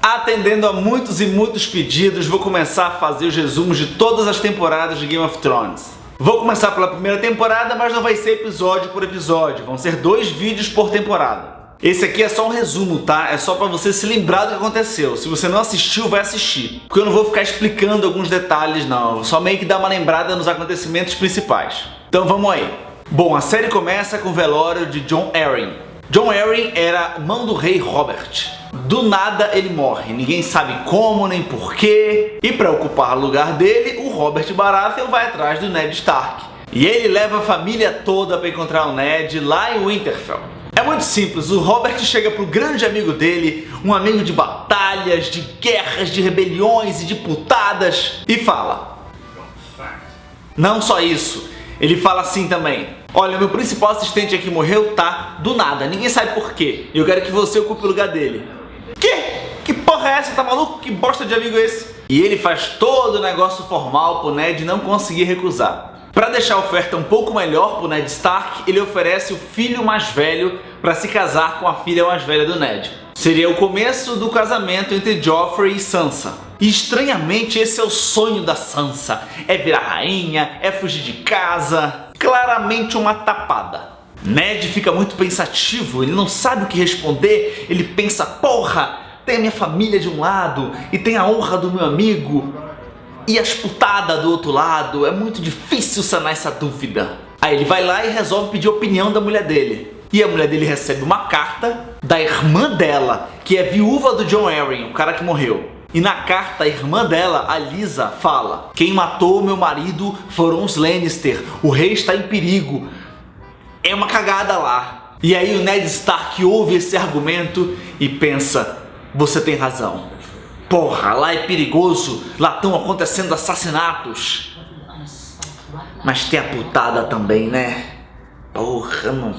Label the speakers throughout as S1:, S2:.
S1: Atendendo a muitos e muitos pedidos, vou começar a fazer os resumos de todas as temporadas de Game of Thrones. Vou começar pela primeira temporada, mas não vai ser episódio por episódio, vão ser 2 vídeos por temporada. Esse aqui é só um resumo, tá? É só pra você se lembrar do que aconteceu. Se você não assistiu, vai assistir. Porque eu não vou ficar explicando alguns detalhes, não. Eu vou só meio que dar uma lembrada nos acontecimentos principais. Então vamos aí. Bom, a série começa com o velório de Jon Arryn. Jon Arryn era mão do rei Robert. Do nada ele morre, ninguém sabe como nem porquê. E para ocupar o lugar dele, o Robert Baratheon vai atrás do Ned Stark. E ele leva a família toda para encontrar o Ned lá em Winterfell. É muito simples, o Robert chega pro grande amigo dele, um amigo de batalhas, de guerras, de rebeliões e de putadas, e fala. Não só isso, ele fala assim também. Olha, meu principal assistente aqui morreu, tá? Do nada, ninguém sabe por quê. E eu quero que você ocupe o lugar dele. Que porra é essa? Tá maluco? Que bosta de amigo é esse? E ele faz todo o negócio formal pro Ned não conseguir recusar. Para deixar a oferta um pouco melhor pro Ned Stark, ele oferece o filho mais velho para se casar com a filha mais velha do Ned. Seria o começo do casamento entre Joffrey e Sansa. E estranhamente esse é o sonho da Sansa. É virar rainha, é fugir de casa. Claramente uma tapada. Ned fica muito pensativo, ele não sabe o que responder. Ele pensa, porra, tem a minha família de um lado e tem a honra do meu amigo. E as putadas do outro lado, é muito difícil sanar essa dúvida. Aí ele vai lá e resolve pedir a opinião da mulher dele. E a mulher dele recebe uma carta da irmã dela, que é viúva do Jon Arryn, o cara que morreu. E na carta a irmã dela, a Lysa, fala: quem matou meu marido foram os Lannister, o rei está em perigo. É uma cagada lá. E aí o Ned Stark ouve esse argumento e pensa, você tem razão. Porra, lá é perigoso, lá estão acontecendo assassinatos. Mas tem a putada também, né? Porra, não.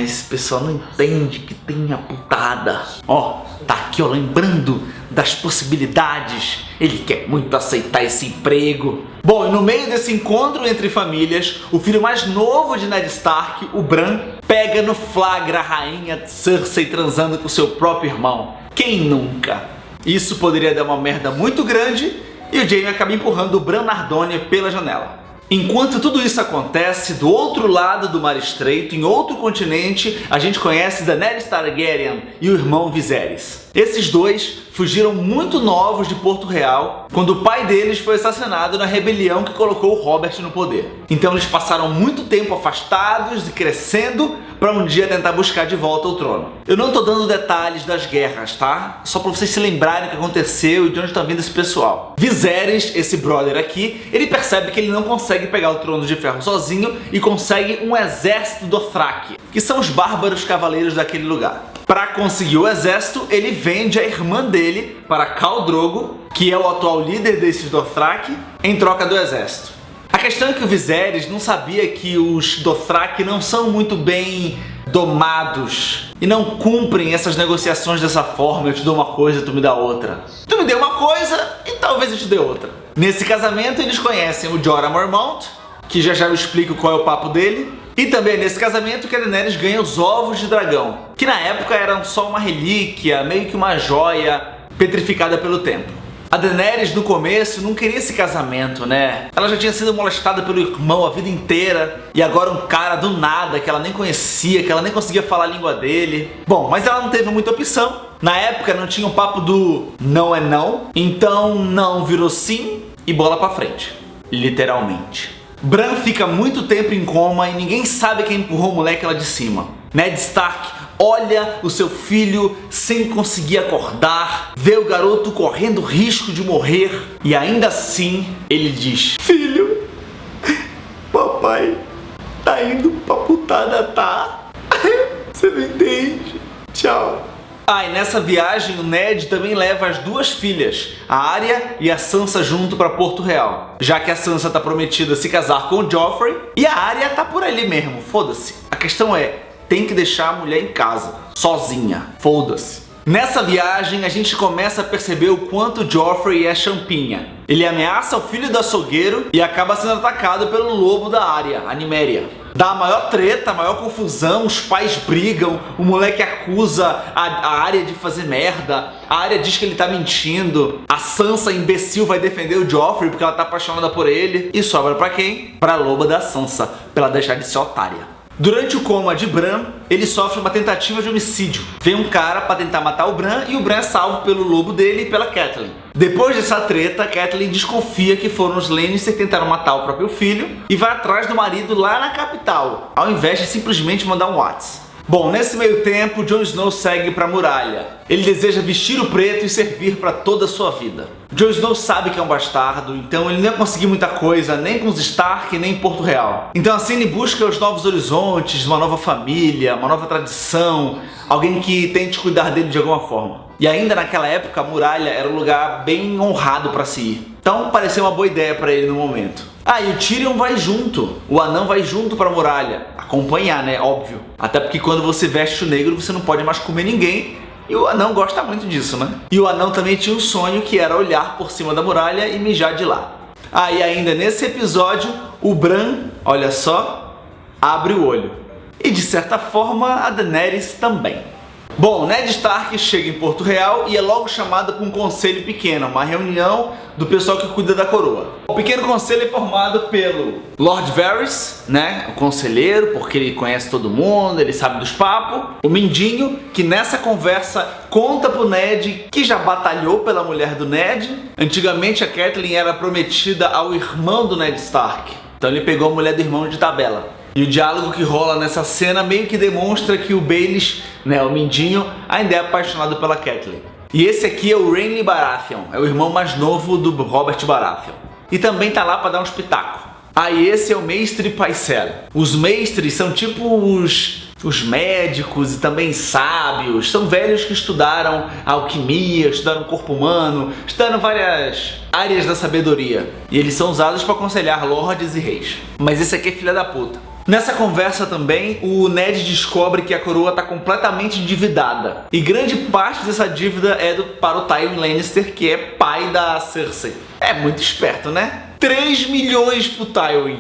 S1: Esse pessoal não entende que tem a putada. Ó, tá aqui, ó, lembrando das possibilidades. Ele quer muito aceitar esse emprego. Bom, e no meio desse encontro entre famílias, o filho mais novo de Ned Stark, o Bran, pega no flagra a rainha Cersei transando com seu próprio irmão. Quem nunca? Isso poderia dar uma merda muito grande e o Jaime acaba empurrando o Bran Nardone pela janela. Enquanto tudo isso acontece, do outro lado do Mar Estreito, em outro continente, a gente conhece Daenerys Targaryen e o irmão Viserys. Esses dois fugiram muito novos de Porto Real quando o pai deles foi assassinado na rebelião que colocou o Robert no poder. Então eles passaram muito tempo afastados e crescendo para um dia tentar buscar de volta o trono. Eu não tô dando detalhes das guerras, tá? Só para vocês se lembrarem o que aconteceu e de onde tá vindo esse pessoal. Viserys, esse brother aqui, ele percebe que ele não consegue pegar o trono de ferro sozinho e consegue um exército Dothraki, que são os bárbaros cavaleiros daquele lugar. Para conseguir o exército, ele vende a irmã dele para Khal Drogo, que é o atual líder desses Dothraki, em troca do exército. A questão é que o Viserys não sabia que os Dothraki não são muito bem domados e não cumprem essas negociações dessa forma. Eu te dou uma coisa, tu me dá outra. Tu me deu uma coisa e talvez eu te dê outra. Nesse casamento eles conhecem o Jorah Mormont, que já eu explico qual é o papo dele. E também é nesse casamento que a Daenerys ganha os ovos de dragão, que na época eram só uma relíquia, meio que uma joia petrificada pelo tempo. A Daenerys no começo não queria esse casamento, né? Ela já tinha sido molestada pelo irmão a vida inteira e agora um cara do nada que ela nem conhecia, que ela nem conseguia falar a língua dele. Bom, mas ela não teve muita opção. Na época não tinha um papo do não é não, então não virou sim e bola pra frente. Literalmente. Bran fica muito tempo em coma e ninguém sabe quem empurrou o moleque lá de cima. Ned Stark olha o seu filho sem conseguir acordar, vê o garoto correndo risco de morrer e ainda assim ele diz: filho, papai tá indo pra putada, tá? Você não entende? Tchau. E nessa viagem o Ned também leva as 2 filhas, a Arya e a Sansa, junto para Porto Real, já que a Sansa tá prometida a se casar com o Joffrey e a Arya tá por ali mesmo, foda-se. A questão é, tem que deixar a mulher em casa, sozinha, foda-se. Nessa viagem a gente começa a perceber o quanto o Joffrey é champinha. Ele ameaça o filho do açougueiro e acaba sendo atacado pelo lobo da Arya, a Nymeria. Dá a maior treta, a maior confusão, os pais brigam, o moleque acusa a Arya de fazer merda, a Arya diz que ele tá mentindo, a Sansa, imbecil, vai defender o Joffrey porque ela tá apaixonada por ele. E sobra pra quem? Pra loba da Sansa, pra ela deixar de ser otária. Durante o coma de Bran, ele sofre uma tentativa de homicídio. Vem um cara pra tentar matar o Bran e o Bran é salvo pelo lobo dele e pela Catelyn. Depois dessa treta, Catelyn desconfia que foram os Lannister que tentaram matar o próprio filho e vai atrás do marido lá na capital, ao invés de simplesmente mandar um WhatsApp. Bom, nesse meio tempo, Jon Snow segue para a muralha. Ele deseja vestir o preto e servir para toda a sua vida. Jon Snow sabe que é um bastardo, então ele não ia conseguir muita coisa, nem com os Stark, nem em Porto Real. Então assim ele busca os novos horizontes, uma nova família, uma nova tradição, alguém que tente cuidar dele de alguma forma. E ainda naquela época, a muralha era um lugar bem honrado para se ir. Então pareceu uma boa ideia para ele no momento. E o Tyrion vai junto, o anão vai junto pra muralha, acompanhar, né, óbvio. Até porque quando você veste o negro, você não pode mais comer ninguém, e o anão gosta muito disso, né? E o anão também tinha um sonho que era olhar por cima da muralha e mijar de lá. E ainda nesse episódio, o Bran, olha só, abre o olho. E de certa forma, a Daenerys também. Bom, Ned Stark chega em Porto Real e é logo chamado para um conselho pequeno, uma reunião do pessoal que cuida da coroa. O pequeno conselho é formado pelo Lord Varys, né, o conselheiro, porque ele conhece todo mundo, ele sabe dos papos. O Mindinho, que nessa conversa conta pro Ned que já batalhou pela mulher do Ned. Antigamente a Catelyn era prometida ao irmão do Ned Stark, então ele pegou a mulher do irmão de tabela. E o diálogo que rola nessa cena meio que demonstra que o Baelish, né, o Mindinho, ainda é apaixonado pela Catelyn. E esse aqui é o Renly Baratheon, é o irmão mais novo do Robert Baratheon. E também tá lá pra dar um espetáculo. E esse é o Mestre Pycelle. Os mestres são tipo os médicos e também sábios. São velhos que estudaram alquimia, estudaram o corpo humano, estudaram várias áreas da sabedoria. E eles são usados para aconselhar lordes e reis. Mas esse aqui é filha da puta. Nessa conversa também, o Ned descobre que a coroa está completamente endividada. E grande parte dessa dívida é para o Tywin Lannister, que é pai da Cersei. É muito esperto, né? 3 milhões pro Tywin.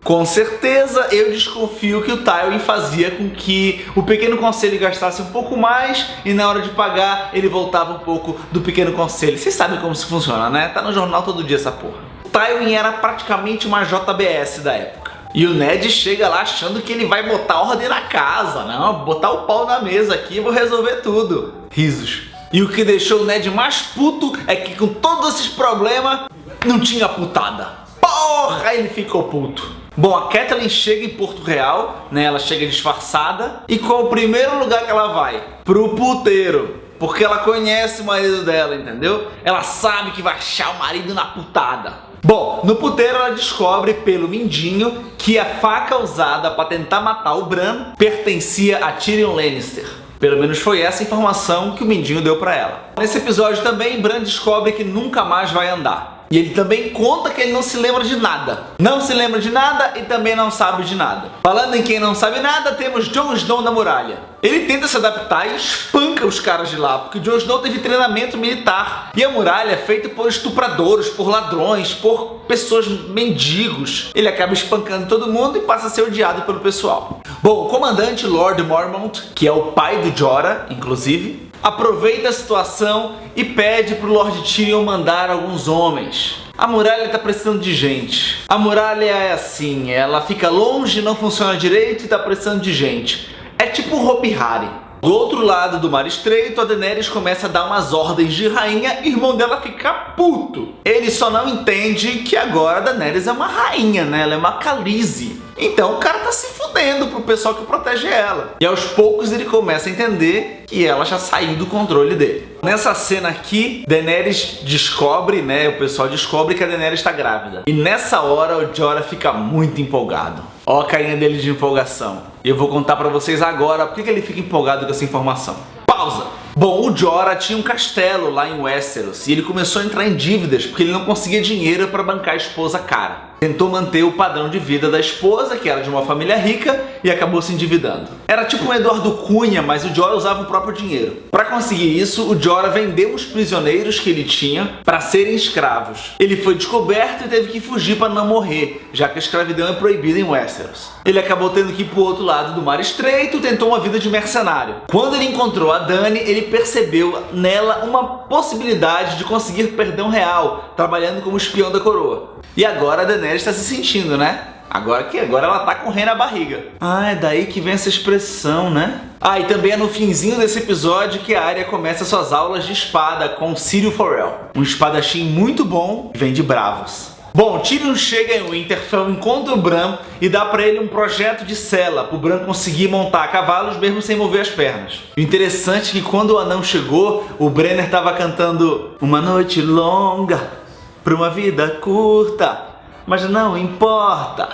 S1: Com certeza eu desconfio que o Tywin fazia com que o pequeno conselho gastasse um pouco mais e na hora de pagar ele voltava um pouco do pequeno conselho. Vocês sabem como isso funciona, né? Tá no jornal todo dia essa porra. O Tywin era praticamente uma JBS da época. E o Ned chega lá achando que ele vai botar ordem na casa. Não, botar o pau na mesa aqui e vou resolver tudo. Risos. E o que deixou o Ned mais puto é que com todos esses problemas não tinha putada. Porra, ele ficou puto. Bom, a Catelyn chega em Porto Real, né? Ela chega disfarçada. E qual é o primeiro lugar que ela vai? Pro puteiro. Porque ela conhece o marido dela, entendeu? Ela sabe que vai achar o marido na putada. Bom, no puteiro ela descobre pelo Mindinho que a faca usada para tentar matar o Bran pertencia a Tyrion Lannister. Pelo menos foi essa informação que o Mindinho deu pra ela. Nesse episódio também, Bran descobre que nunca mais vai andar. E ele também conta que ele não se lembra de nada. Não se lembra de nada e também não sabe de nada. Falando em quem não sabe nada, temos Jon Snow na muralha. Ele tenta se adaptar e espanca os caras de lá, porque Jon Snow teve treinamento militar. E a muralha é feita por estupradores, por ladrões, por pessoas mendigos. Ele acaba espancando todo mundo e passa a ser odiado pelo pessoal. Bom, o comandante Lord Mormont, que é o pai do Jorah, inclusive, aproveita a situação e pede pro Lord Tyrion mandar alguns homens. A muralha tá precisando de gente. A muralha é assim, ela fica longe, não funciona direito e tá precisando de gente. É tipo um Hopi Hari. Do outro lado do Mar Estreito, a Daenerys começa a dar umas ordens de rainha e o irmão dela fica puto. Ele só não entende que agora a Daenerys é uma rainha, né? Ela é uma Khaleesi. Então o cara tá se fudendo pro pessoal que protege ela. E aos poucos ele começa a entender que ela já saiu do controle dele. Nessa cena aqui, Daenerys descobre, né? O pessoal descobre que a Daenerys tá grávida. E nessa hora o Jorah fica muito empolgado. Ó a carinha dele de empolgação. E eu vou contar pra vocês agora por que ele fica empolgado com essa informação. Pausa! Bom, o Jorah tinha um castelo lá em Westeros e ele começou a entrar em dívidas porque ele não conseguia dinheiro para bancar a esposa cara. Tentou manter o padrão de vida da esposa, que era de uma família rica, e acabou se endividando. Era tipo um Eduardo Cunha, mas o Jorah usava o próprio dinheiro. Para conseguir isso, o Jorah vendeu os prisioneiros que ele tinha para serem escravos. Ele foi descoberto e teve que fugir para não morrer, já que a escravidão é proibida em Westeros. Ele acabou tendo que ir pro outro lado do Mar Estreito e tentou uma vida de mercenário. Quando ele encontrou a Dany, ele percebeu nela uma possibilidade de conseguir perdão real, trabalhando como espião da coroa. E agora a Daenerys está se sentindo, né? Agora ela tá com o rei na barriga. Ah, é daí que vem essa expressão, né? Ah, e também é no finzinho desse episódio que a Arya começa suas aulas de espada com Syrio Forel, um espadachim muito bom e vem de bravos. Bom, Tyrion chega em Winterfell, encontra o Bran e dá pra ele um projeto de cela pro Bran conseguir montar a cavalos mesmo sem mover as pernas. O interessante é que quando o anão chegou, o Brenner tava cantando Uma noite longa pra uma vida curta, mas não importa,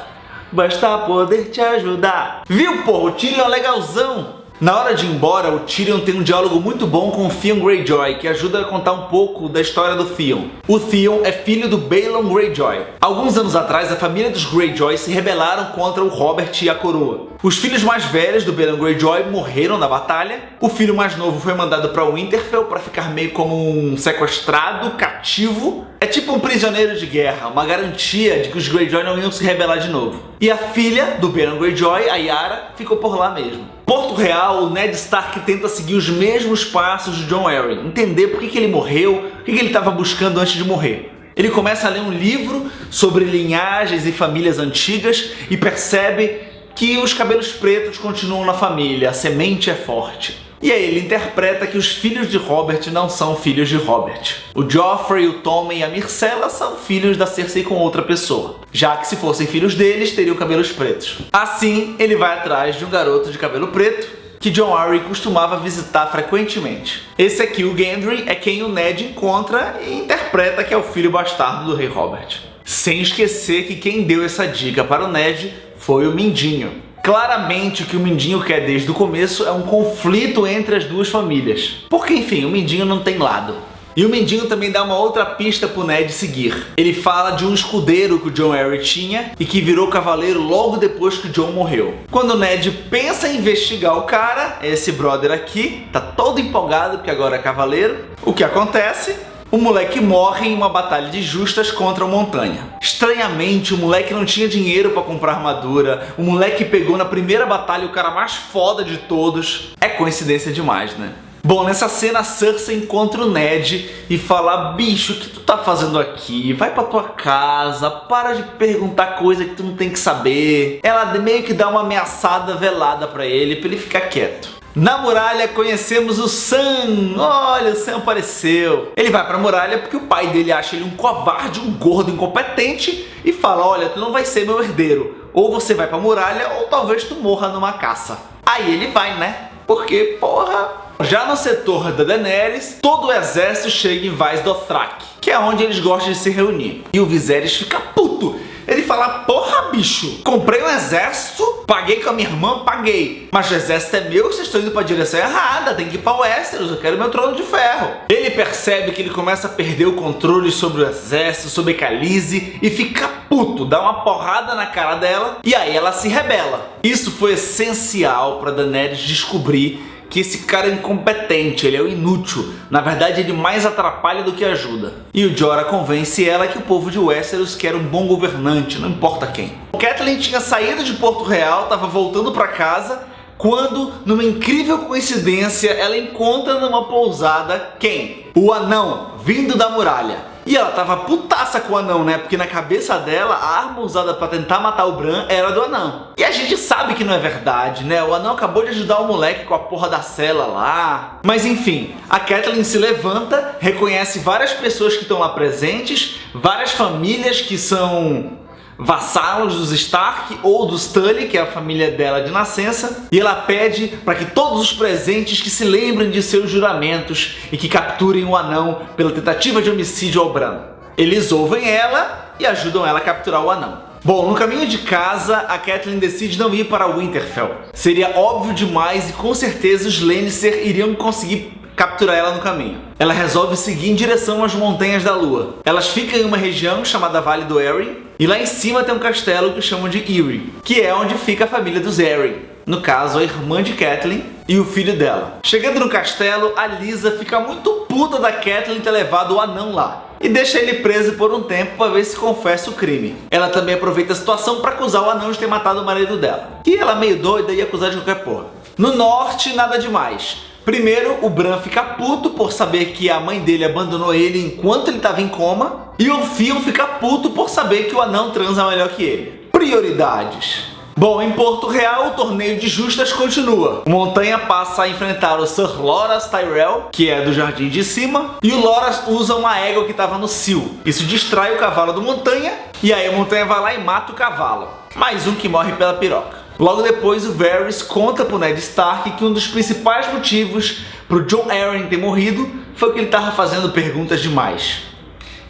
S1: basta poder te ajudar. Viu, pô? O Tyrion é legalzão. Na hora de ir embora, o Tyrion tem um diálogo muito bom com o Theon Greyjoy, que ajuda a contar um pouco da história do Theon. O Theon é filho do Balon Greyjoy. Alguns anos atrás, a família dos Greyjoy se rebelaram contra o Robert e a coroa. Os filhos mais velhos do Balon Greyjoy morreram na batalha. O filho mais novo foi mandado para Winterfell para ficar meio como um sequestrado, cativo. É tipo um prisioneiro de guerra, uma garantia de que os Greyjoy não iam se rebelar de novo. E a filha do Balon Greyjoy, a Yara, ficou por lá mesmo. Porto Real, o Ned Stark tenta seguir os mesmos passos de Jon Arryn, entender por que ele morreu, o que ele estava buscando antes de morrer. Ele começa a ler um livro sobre linhagens e famílias antigas e percebe que os cabelos pretos continuam na família, a semente é forte. E aí ele interpreta que os filhos de Robert não são filhos de Robert. O Joffrey, o Tommen e a Myrcella são filhos da Cersei com outra pessoa, já que se fossem filhos deles, teriam cabelos pretos. Assim, ele vai atrás de um garoto de cabelo preto que Jon Arryn costumava visitar frequentemente. Esse aqui, o Gendry, é quem o Ned encontra e interpreta que é o filho bastardo do rei Robert. Sem esquecer que quem deu essa dica para o Ned foi o Mindinho. Claramente o que o Mindinho quer desde o começo é um conflito entre as duas famílias. Porque, enfim, o Mindinho não tem lado. E o Mindinho também dá uma outra pista pro Ned seguir. Ele fala de um escudeiro que o Jon Arryn tinha e que virou cavaleiro logo depois que o Jon morreu. Quando o Ned pensa em investigar o cara, esse brother aqui tá todo empolgado porque agora é cavaleiro. O que acontece? O moleque morre em uma batalha de justas contra o Montanha. Estranhamente, o moleque não tinha dinheiro para comprar armadura. O moleque pegou na primeira batalha o cara mais foda de todos. É coincidência demais, né? Bom, nessa cena a Cersei encontra o Ned e fala: bicho, o que tu tá fazendo aqui? Vai pra tua casa, para de perguntar coisa que tu não tem que saber. Ela meio que dá uma ameaçada velada pra ele ficar quieto. Na muralha conhecemos o Sam. Olha, o Sam apareceu. Ele vai pra muralha porque o pai dele acha ele um covarde, um gordo incompetente e fala: olha, tu não vai ser meu herdeiro. Ou você vai pra muralha ou talvez tu morra numa caça. Aí ele vai, né? Porque, porra... Já no setor da Daenerys, todo o exército chega em Vaes Dothrak, que é onde eles gostam de se reunir. E o Viserys fica puto. Ele fala: porra, bicho, comprei um exército, paguei com a minha irmã, paguei. Mas o exército é meu, vocês estão indo pra direção errada, tem que ir pra Westeros, eu quero meu trono de ferro. Ele percebe que ele começa a perder o controle sobre o exército, sobre Khaleesi, e fica puto, dá uma porrada na cara dela, e aí ela se rebela. Isso foi essencial pra Daenerys descobrir que esse cara é incompetente, ele é um inútil. Na verdade, ele mais atrapalha do que ajuda. E o Jorah convence ela que o povo de Westeros quer um bom governante, não importa quem. Catelyn tinha saído de Porto Real, estava voltando para casa, quando, numa incrível coincidência, ela encontra numa pousada quem? O anão, vindo da muralha. E ela tava putaça com o anão, né? Porque na cabeça dela, a arma usada pra tentar matar o Bran era do anão. E a gente sabe que não é verdade, né? O anão acabou de ajudar o moleque com a porra da cela lá. Mas enfim, a Catelyn se levanta, reconhece várias pessoas que estão lá presentes, várias famílias que são vassalos dos Stark ou dos Tully, que é a família dela de nascença, e ela pede para que todos os presentes que se lembrem de seus juramentos e que capturem o anão pela tentativa de homicídio ao Bran. Eles ouvem ela e ajudam ela a capturar o anão. Bom, no caminho de casa, a Catelyn decide não ir para Winterfell. Seria óbvio demais e com certeza os Lannister iriam conseguir capturar ela no caminho. Ela resolve seguir em direção às Montanhas da Lua. Elas ficam em uma região chamada Vale do Arryn, e lá em cima tem um castelo que chamam de Eyrie, que é onde fica a família dos Arryn. No caso, a irmã de Catelyn e o filho dela. Chegando no castelo, a Lysa fica muito puta da Catelyn ter levado o anão lá e deixa ele preso por um tempo para ver se confessa o crime. Ela também aproveita a situação para acusar o anão de ter matado o marido dela. E ela, meio doida, ia acusar de qualquer porra. No norte, nada demais. Primeiro, o Bran fica puto por saber que a mãe dele abandonou ele enquanto ele estava em coma. E o Theon fica puto por saber que o anão transa melhor que ele. Prioridades. Bom, em Porto Real, o torneio de justas continua. O Montanha passa a enfrentar o Sir Loras Tyrell, que é do Jardim de Cima, e o Loras usa uma égua que estava no cio. Isso distrai o cavalo do Montanha, e aí o Montanha vai lá e mata o cavalo. Mais um que morre pela piroca. Logo depois, o Varys conta pro Ned Stark que um dos principais motivos pro Jon Arryn ter morrido foi que ele estava fazendo perguntas demais.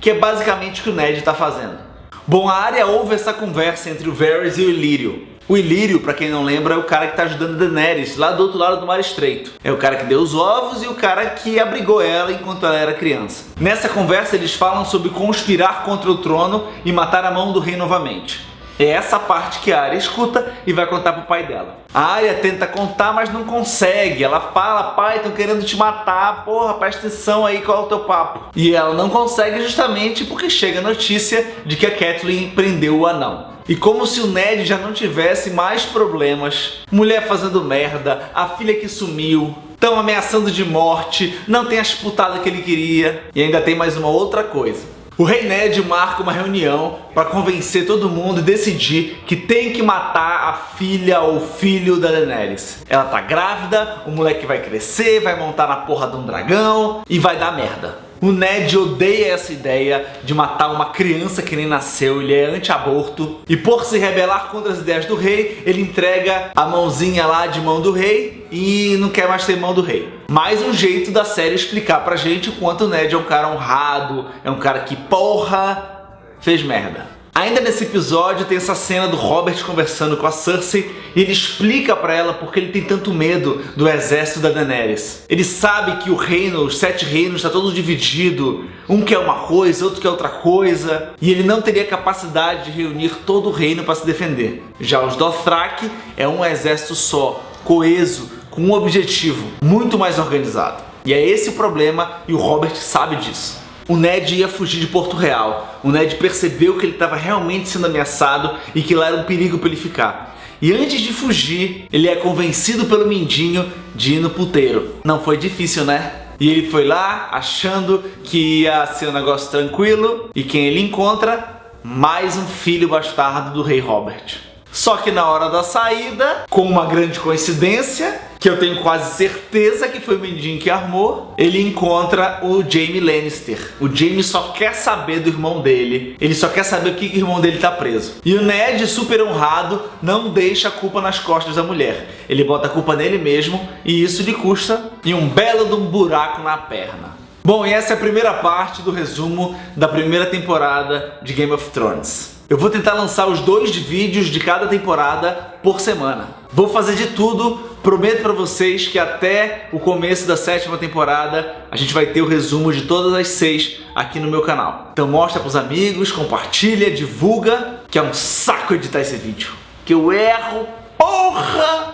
S1: Que é basicamente o que o Ned está fazendo. Bom, a Arya ouve essa conversa entre o Varys e o Illyrio. O Illyrio, pra quem não lembra, é o cara que tá ajudando Daenerys lá do outro lado do Mar Estreito. É o cara que deu os ovos e o cara que abrigou ela enquanto ela era criança. Nessa conversa eles falam sobre conspirar contra o trono e matar a mão do rei novamente. É essa parte que a Arya escuta e vai contar pro pai dela. A Arya tenta contar, mas não consegue. Ela fala: pai, estão querendo te matar, porra, presta atenção aí, qual é o teu papo? E ela não consegue justamente porque chega a notícia de que a Catelyn prendeu o anão. E como se o Ned já não tivesse mais problemas, mulher fazendo merda, a filha que sumiu, estão ameaçando de morte, não tem as putadas que ele queria, e ainda tem mais uma outra coisa. O rei Ned marca uma reunião para convencer todo mundo e decidir que tem que matar a filha ou filho da Daenerys. Ela tá grávida, o moleque vai crescer, vai montar na porra de um dragão e vai dar merda. O Ned odeia essa ideia de matar uma criança que nem nasceu, ele é anti-aborto. E por se rebelar contra as ideias do rei, ele entrega a mãozinha lá de mão do rei e não quer mais ter mão do rei. Mais um jeito da série explicar pra gente o quanto o Ned é um cara honrado, é um cara que, porra, fez merda. Ainda nesse episódio tem essa cena do Robert conversando com a Cersei e ele explica pra ela porque ele tem tanto medo do exército da Daenerys. Ele sabe que o reino, os 7 reinos, está todo dividido. Um quer uma coisa, outro quer outra coisa. E ele não teria capacidade de reunir todo o reino para se defender. Já os Dothraki é um exército só, coeso, com um objetivo, muito mais organizado. E é esse o problema e o Robert sabe disso. O Ned ia fugir de Porto Real. O Ned percebeu que ele estava realmente sendo ameaçado e que lá era um perigo para ele ficar. E antes de fugir, ele é convencido pelo Mindinho de ir no puteiro. Não foi difícil, né? E ele foi lá achando que ia ser um negócio tranquilo. E quem ele encontra? Mais um filho bastardo do rei Robert. Só que na hora da saída, com uma grande coincidência, que eu tenho quase certeza que foi o Mindinho que armou, ele encontra o Jaime Lannister. O Jaime só quer saber do irmão dele, ele só quer saber o que o irmão dele tá preso. E o Ned, super honrado, não deixa a culpa nas costas da mulher. Ele bota a culpa nele mesmo e isso lhe custa um belo de um buraco na perna. Bom, e essa é a primeira parte do resumo da primeira temporada de Game of Thrones. Eu vou tentar lançar os 2 vídeos de cada temporada por semana. Vou fazer de tudo, prometo pra vocês que até o começo da 7ª temporada a gente vai ter o resumo de todas as 6 aqui no meu canal. Então mostra pros amigos, compartilha, divulga, que é um saco editar esse vídeo. Que eu erro, porra!